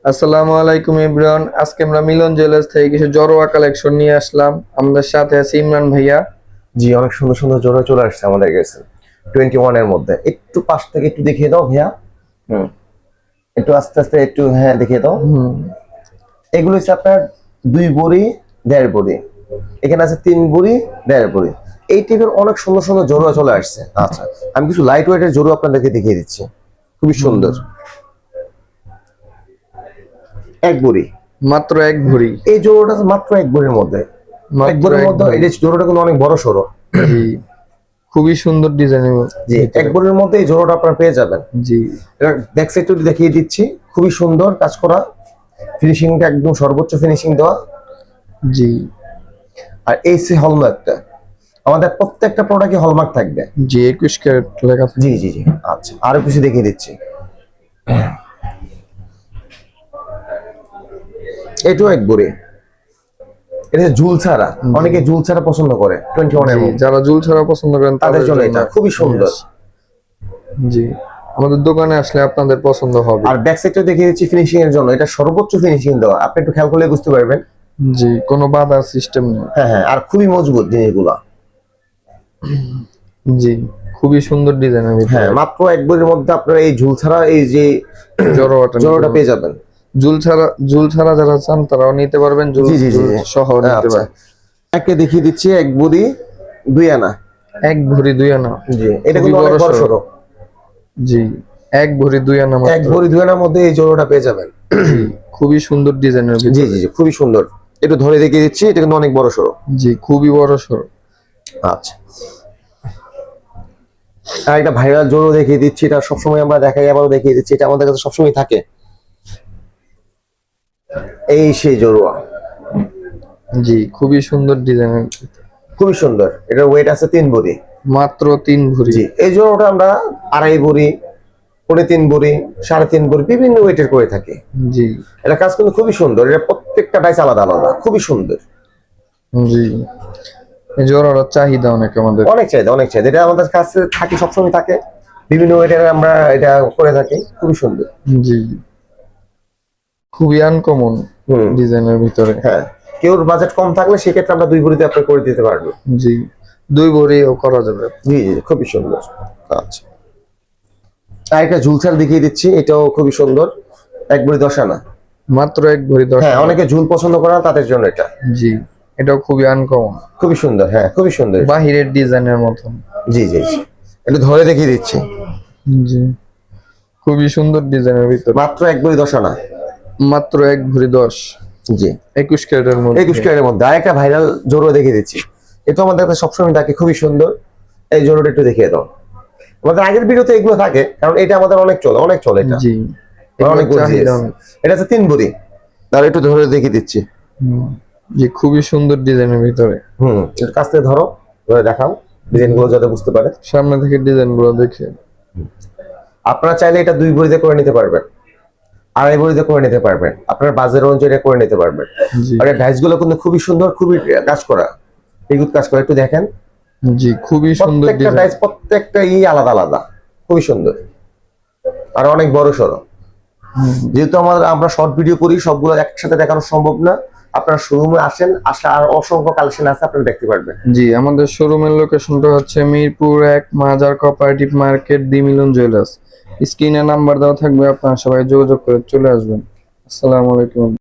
আসসালামু আলাইকুম এভরিওয়ান। আজকে আমরা মিলন জুয়েলার্স থেকে কিছু জরোয়া কালেকশন নিয়ে আসলাম। আমাদের সাথে আছে ইমরান ভাইয়া। জি, অনেক সুন্দর সুন্দর জোড়া চলে আসছে আমাদের কাছে 21 এর মধ্যে। একটু পাশ থেকে একটু দেখিয়ে দাও ভাইয়া। হুম, একটু আস্তে আস্তে একটু হ্যাঁ দেখিয়ে দাও। এগুলো হচ্ছে আপনার 2 ভরি 1.5 ভরি, এখানে আছে 3 ভরি 1.5 ভরি। এই টাইপের অনেক সুন্দর সুন্দর জোড়া চলে আসছে। আচ্ছা, আমি কিছু লাইট ওয়েটের জোড়া আপনাদেরকে দেখিয়ে দিচ্ছি, খুবই সুন্দর। 1 ভরি, মাত্র 1 ভরি। এই জোড়াটা মাত্র 1 ভরির মধ্যে। মাত্র 1 ভরির এক মধ্যে ভরি। এই জোড়াটা কিন্তু অনেক বড় সড়ো। জি, খুবই সুন্দর ডিজাইনের। জি, 1 ভরির মধ্যে এই জোড়াটা আপনারা পেয়ে যাবেন। জি, এটা ব্যাক সাইডটা দেখিয়ে দিচ্ছি, খুবই সুন্দর কাজ করা, ফিনিশিংটা একদম সর্বোচ্চ ফিনিশিং দেওয়া। জি, আর এই সে হলমার্কটা, আমাদের প্রত্যেকটা প্রোডাক্টে হলমার্ক থাকবে। জি, 21 ক্যারেট লেখা থাকে। জি জি জি। আচ্ছা, আরো কিছু দেখিয়ে দিচ্ছি। এটাও 1 ভরি, এটা ঝুল ছাড়া, অনেকে ঝুল ছাড়া পছন্দ করে 21 এর জি, মধ্যে, যারা জুল ছাড়া পছন্দ করেন তাদের জন্য এটা খুবই সুন্দর। জি, আমাদের দোকানে আসলে আপনাদের পছন্দ হবে। আর ব্যাক সাইডটা দেখিয়ে দিচ্ছি ফিনিশিং এর জন্য, এটা সর্বোচ্চ ফিনিশিং দেওয়া, আপনি একটু খেয়াল করলে বুঝতে পারবেন। জি, কোনো বাধা সিস্টেম নেই। হ্যাঁ হ্যাঁ, আর খুবই মজবুত জিনিসগুলা। জি, খুবই সুন্দর ডিজাইনের ভিতরে। হ্যাঁ, মাত্র 1 ভরির মধ্যে আপনারা এই ঝুল ছাড়া এই যে জড়োটা পেয়ে যাবেন। জুল ছাড়া যারা চান তারাও নিতে পারবেন, জুল জি জি জি। সহ নিতে আচ্ছা, পারবেন। একটা দেখিয়ে দিচ্ছি 1 ভরি 2 আনা। 1 ভরি 2 আনা। জি, এটা খুবই কিন্তু অনেক বড় সড়ো। সড়ো। জি, 1 ভরি 2 আনা মাত্র। 1 ভরি 2 আনার মধ্যে এই জোড়াটা পেয়ে যাবেন। জি, খুবই সুন্দর ডিজাইনের জি ভিতরে। জি জি, খুবই সুন্দর। একটু ধরে দেখিয়ে দিচ্ছি, এটা কিন্তু অনেক বড় সড়ো। জি, খুবই বড় সড়ো। আচ্ছা, আর একটা ভাইরাল জোড়ও দেখিয়ে দিচ্ছি, এটা সবসময় আমরা দেখাই, আবারও দেখিয়ে দিচ্ছি, এটা আমাদের কাছে সবসময় থাকে। এই সেই জোড়া, জি, খুবই সুন্দর ডিজাইনের। খুবই সুন্দর। এটার ওয়েট আছে 3 ভরি। মাত্র 3 ভরি। জি, এই জোড়াটা আমরা 2.5 ভরি, 3.5 ভরি, 3.5 ভরি বিভিন্ন ওয়েটের করে থাকি। জি, এটা কাজ কিন্তু খুবই সুন্দর, এটা প্রত্যেকটা ডাইস আলাদা আলাদা, খুবই সুন্দর। জি, এই জোড়ার চাহিদা অনেক আমাদের। অনেক চাহিদা, অনেক চাহিদা, এটা আমাদের কাছে থাকে, সবসময় থাকে, বিভিন্ন ওয়েটের আমরা এটা করে থাকি, খুবই সুন্দর। জি, খুবই আনকমন ডিজাইনের ভিতরে। হ্যাঁ, কেউর বাজেট কম থাকলে সেক্ষেত্রে আমরা 2 ভরিতে আপনি করে দিতে পারবো। জি, 2 ভরিও করা যাবে। জি জি, খুবই সুন্দর। আচ্ছা, আর একটা ঝুলছাল দেখিয়ে দিচ্ছি, এটাও খুবই সুন্দর, 1 ভরি 10 আনা। মাত্র 1 ভরি 10 হ্যাঁ, আনা। অনেকে ঝুল পছন্দ করে না, তাদের জন্য এটা জি, এটাও খুবই আনকমন, খুবই সুন্দর। হ্যাঁ, খুবই সুন্দর। বাহিরের ডিজাইনের মতন। জি জি জি, একটু ধরে দেখিয়ে দিচ্ছি, জি, খুবই সুন্দর ডিজাইনের ভিতর। মাত্র 1 ভরি 10 আনা। মাত্র 1 ভরি 10। জি, 21 ক্যারেটের মধ্যে। 21 ক্যারেটের মধ্যে। আরেকটা ভাইরাল জোড়ো দেখিয়ে দিচ্ছি, এটা আমাদের কাছে সবসময় থাকে, খুবই সুন্দর। এই জোড়োটা একটু দেখিয়ে দাও। আমাদের আগের ভিডিওতে এগুলো থাকে, কারণ এটা আমাদের অনেক চলে, অনেক চলে এটা। জি, অনেক এগুলোর চাহিদা গর্জিয়াস। অনেক। এটা আছে 3 ভরি, আর একটু ধরে দেখিয়ে দিচ্ছি। জি, খুবই সুন্দর ডিজাইনের ভিতরে। একটু কাছ থেকে ধরো, ধরে দেখাও ডিজাইন গুলো যাতে বুঝতে পারে। সামনে থেকে ডিজাইন গুলো দেখে। আপনারা চাইলে এটা 2 ভরিতে করে নিতে পারবেন, 2.5 ভরিতে করে নিতে পারবেন, আপনার বাজেট অনুযায়ী এটা করে নিতে পারবেন। জি, আর এই ডাইস গুলো কিন্তু খুবই সুন্দর, খুবই কাজ করা, নিখুঁত কাজ করা, একটু দেখেন। জি, খুবই সুন্দর প্রত্যেকটা ডিজাইন। ডাইস, প্রত্যেকটা আলাদা আলাদা, খুবই সুন্দর, আর অনেক বড় সড়ো। যেহেতু আমরা শর্ট ভিডিও করি, সবগুলো একসাথে দেখানো সম্ভব না। আপনারা শোরুমে আসেন, আসলে আর অসংখ্য কালেকশন আছে, আপনারা দেখতে পারবেন। জি, আমাদের শোরুমের লোকেশনটা হচ্ছে মিরপুর 1 মাজার কোঅপারেটিভ মার্কেট, দি মিলন জুয়েলার্স। স্ক্রিনে নাম্বার দেওয়া থাকবে, আপনারা সবাই যোগাযোগ করে চলে আসবেন। আসসালামু আলাইকুম।